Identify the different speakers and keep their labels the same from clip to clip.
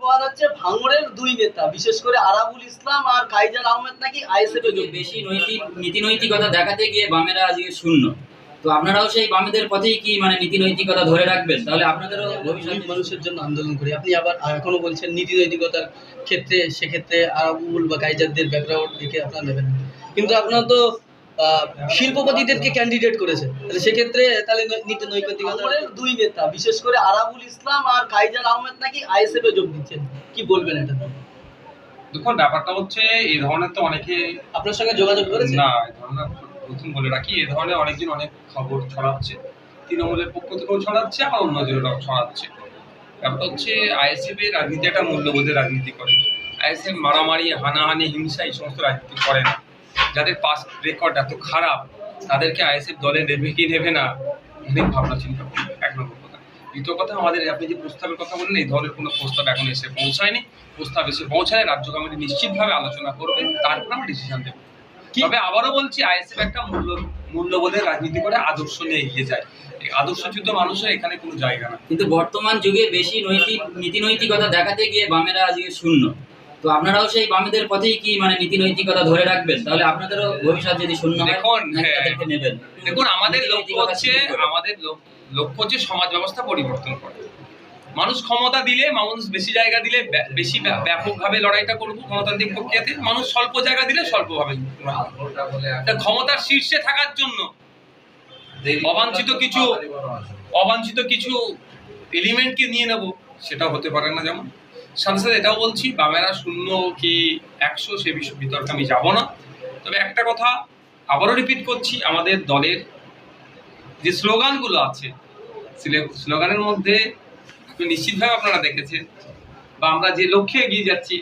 Speaker 1: প্রমাণ হচ্ছে ভাঙড়ের দুই নেতা, বিশেষ করে আরাবুল ইসলাম আর কাইজার আহমেদ নাকি আইএসএফ এ
Speaker 2: বেশি নীতি নৈতিকতা দেখাতে গিয়ে বামেরা আজকে শূন্য। তো আপনারাও সেই বামেদের পথেই কি মানে নীতি নৈতিকতা ধরে রাখবেন? তাহলে আপনাদেরও ভবিষ্যৎ
Speaker 1: মানুষের জন্য আন্দোলন করি। আপনি আবার এখনো বলছেন নীতি নৈতিকতার ক্ষেত্রে, সেক্ষেত্রে আরাবুল বা কাইজারদের ব্যাকগ্রাউন্ড দেখে আপনারা নেবেন, কিন্তু আপনারা তো শিল্পপতিদেরকে ক্যান্ডিডেট করেছে, তাহলে সেক্ষেত্রে তাহলে নীতি নৈতিকতার দুই নেতা, বিশেষ করে আরাবুল ইসলাম আর কাইজার আহমেদ নাকি আইএসএফ এ যোগ দিচ্ছেন, কি বলবেন এটা?
Speaker 3: দেখুন, ব্যাপারটা হচ্ছে এই ধরনের তো অনেকে
Speaker 1: আপনার সঙ্গে যোগাযোগ করেছে
Speaker 3: না। এই ধরনের প্রথম বলে রাখি, এই ধরনের অনেকদিন অনেক খবর ছড়াচ্ছে, তৃণমূলের পক্ষ থেকেও ছড়াচ্ছে, আবার অন্য জনেরাও ছড়াচ্ছে। ব্যাপারটা হচ্ছে আইএসএফ এর রাজনীতি একটা মূল্যবোধের রাজনীতি করে। আইএসএফ মারামারি, হানাহানি, হিংসা এই সমস্ত রাজনীতি করে না। যাদের পাস্ট রেকর্ড এত খারাপ, তাদেরকে আইএসএফ দলে নেবে কি নেবে না, অনেক ভাবনা চিন্তা করে। এক নম্বর কথা। দ্বিতীয় কথা, আমাদের আপনি যে প্রস্তাবের কথা বললেন, এই ধরনের কোনো প্রস্তাব এখন এসে পৌঁছায়নি। প্রস্তাব এসে পৌঁছায় রাজ্য কমিটি নিশ্চিতভাবে আলোচনা করবে, তারপর আমরা ডিসিশন দেবো। তবে আবারও বলছি, আইএসএফ একটা মূল্যবোধের রাজনীতি করে, আদর্শ নিয়ে এগিয়ে যায়। আদর্শচ্যুত মানুষের এখানে কোনো জায়গা না।
Speaker 2: কিন্তু বর্তমান যুগে বেশি নীতি নৈতিকতা দেখাতে গিয়ে বামেরা আজকে শূন্য। তো আপনারাও সেই বামেদের পথেই কি মানে নীতি নৈতিকতা ধরে রাখবেন? তাহলে আপনাদেরও ভবিষ্যৎ যদি শূন্য হয়, তাদেরকে নেবেন।
Speaker 3: দেখুন, আমাদের লক্ষ্য হচ্ছে সমাজ ব্যবস্থা পরিবর্তন করা। মানুষ ক্ষমতা দিলে, মানুষ বেশি জায়গা দিলে বেশি ব্যাপকভাবে লড়াইটা করবো গণতান্ত্রিক প্রক্রিয়াতে। মানুষ স্বল্প জায়গা দিলে স্বল্পভাবে। ক্ষমতার শীর্ষে থাকার জন্য অবাঞ্ছিত কিছু এলিমেন্টকে নিয়ে নেব, সেটা হতে পারে না। যেমন সাথে সাথে এটাও বলছি, বামেরা শূন্য কি 100 সে বিষয় বিতর্কে আমি যাব না। তবে একটা কথা আবারও রিপিট করছি, আমাদের দলের যে স্লোগানগুলো আছে, স্লোগানের মধ্যে নিশ্চিতভাবে আপনারা দেখেছেন, বা আমরা যে লক্ষ্যে এগিয়ে যাচ্ছি,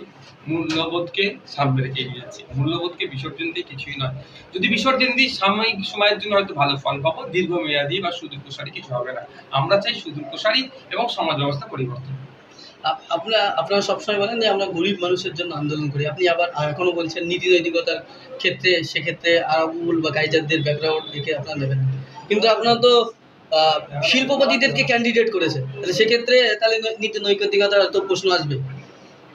Speaker 3: মূল্যবোধকে সামনে রেখে এগিয়ে যাচ্ছি। মূল্যবোধকে বিসর্জন দিয়ে কিছুই নয়। যদি বিসর্জন দিই, সাময়িক সময়ের জন্য হয়তো ভালো ফল পাবো, দীর্ঘমেয়াদী বা সুদূরপ্রসারী কিছু হবে না। আমরা চাই সুদূরপ্রসারী এবং সমাজ ব্যবস্থা পরিবর্তন।
Speaker 1: আপনারা সবসময় বলেন যে আমরা গরিব মানুষের জন্য আন্দোলন করি। আপনি আবার এখনো বলছেন নীতি নৈতিকতার ক্ষেত্রে, সেক্ষেত্রে আরাবুল বা কাইজারদের ব্যাকগ্রাউন্ড দেখে আপনারা নেবেন, কিন্তু আপনারা তো শিল্পপতিদেরকে ক্যান্ডিডেট করেছে, তাহলে সেক্ষেত্রে তাহলে নীতি নৈতিকতার তো প্রশ্ন আসবে।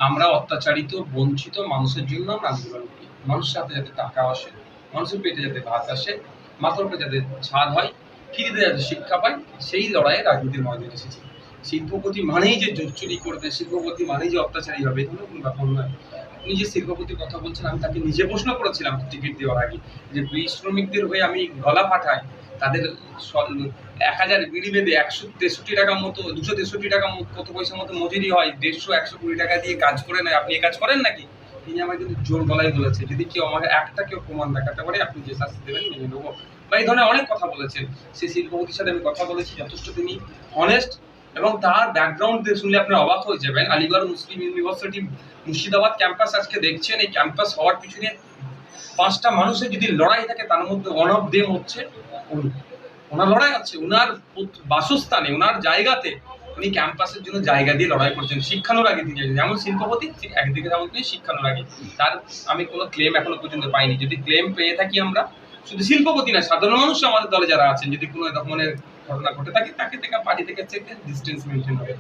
Speaker 3: আমরা অত্যাচারিত, বঞ্চিত মানুষের জন্য আমরা আন্দোলন করি। মানুষের হাতে যাতে টাকা আসে, মানুষের পেটে যাতে ভাত আসে, মাথার উপরে যাতে ছাদ হয়, ফ্রিতে যাতে শিক্ষা পায়, সেই লড়াইয়ে রাজনীতির ময়দানে এসেছি। শিল্পপতি মানেই যে জোর চুরি করবে, শিল্পপতি মানেই যে অত্যাচারী হবে, এগুলো কোনো ব্যাপার নয়। আপনি যে শিল্পপতির কথা বলছেন, আমি তাকে নিজে প্রশ্ন করেছিলাম টিকিট দেওয়ার আগে, যে শ্রমিকদের হয়ে আমি গলা ফাটাই, তাদের 1000 বিড়ি বেঁধে 163 টাকা মতো, 263 টাকা কত পয়সা মতো মজুরি হয়, 150-120 টাকা দিয়ে কাজ করে নেয়। আপনি এই কাজ করেন নাকি? তিনি আমাকে কিন্তু জোর গলায় বলেছে, যদি কেউ আমাকে কেউ প্রমাণ দেখাতে পারে, আপনি যে শাস্তি দেবেন মেনে নেবো, বা এই ধরনের অনেক কথা বলেছেন। সেই শিল্পপতির সাথে আমি কথা বলেছি, যথেষ্ট তিনি অনেস্ট, এবং তার ব্যাকগ্রাউন্ড দিয়ে শুনলে আপনারা অবাক হয়ে যাবেন। আলিগড় মুসলিম ইউনিভার্সিটি মুর্শিদাবাদ ক্যাম্পাস আজকে দেখছেন, এই ক্যাম্পাস হওয়ার পিছনে 5টা মানুষের যদি লড়াই থাকে, তার মধ্যে ওয়ান অফ দেম হচ্ছে ওনার লড়াই আছে। ওনার বাসস্থানে, ওনার জায়গাতে উনি ক্যাম্পাসের জন্য জায়গা দিয়ে লড়াই করছেন। শিক্ষানুরাগী তিনি, যেমন শিল্পপতি একদিকে, যেমন তিনি শিক্ষানুরাগী। তার আমি কোনো ক্লেম এখনো পর্যন্ত পাইনি। যদি ক্লেম পেয়ে থাকি, আমরা শুধু শিল্পপতি না, সাধারণ মানুষ আমাদের দলে যারা আছেন, যদি কোনো ধরনের ঘটনা ঘটে থাকে, তাকে থেকে পার্টি থেকে ডিস্টেন্স মেনটেন হবে।